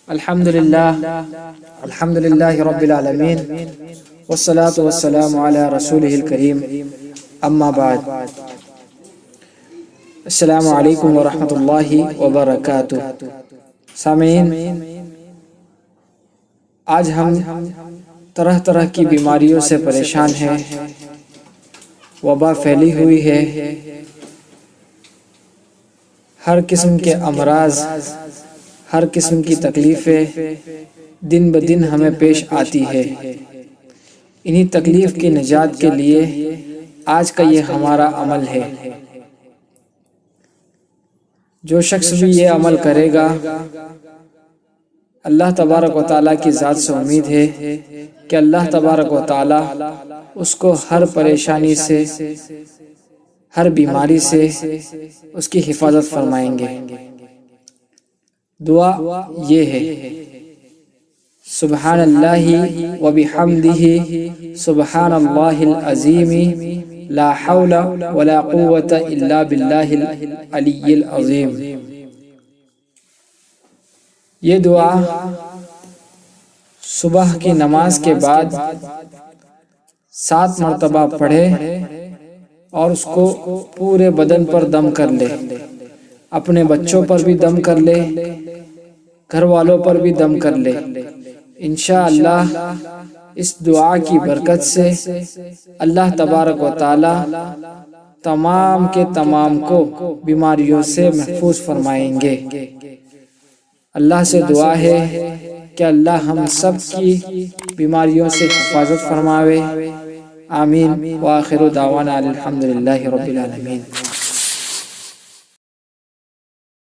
الحمدللہ رب العالمین والصلاة والسلام علی رسولہ الکریم، اما بعد۔ السلام علیکم ورحمۃ اللہ وبرکاتہ۔ سامعین، آج ہم طرح طرح کی بیماریوں سے پریشان ہیں، وبا پھیلی ہوئی ہے، ہر قسم کے امراض، ہر قسم کی تکلیفیں دن بدن ہمیں پیش آتی ہے۔ انہی تکلیف کی نجات کے لیے آج کا یہ ہمارا عمل ہے۔ جو شخص بھی یہ عمل کرے گا، اللہ تبارک و تعالیٰ کی ذات سے امید ہے کہ اللہ تبارک و تعالیٰ اس کو ہر پریشانی سے، ہر بیماری سے اس کی حفاظت فرمائیں گے۔ دعا یہ ہے: سبحان اللہ و بحمدہ، سبحان اللہ العظیم، لا حول ولا قوة الا باللہ العلی العظیم۔ یہ دعا صبح کی نماز کے بعد 7 مرتبہ پڑھے اور اس کو پورے بدن پر دم کر لے، اپنے بچوں پر بھی دم کر لے، گھر والوں پر بھی دم کر لے۔ انشاءاللہ اس دعا کی برکت سے اللہ تبارک و تعالی تمام کے تمام کو بیماریوں سے محفوظ فرمائیں گے۔ اللہ سے دعا ہے کہ اللہ ہم سب کی بیماریوں سے حفاظت فرماوے۔ آمین۔ وآخر دعوانا الحمدللہ رب العالمین۔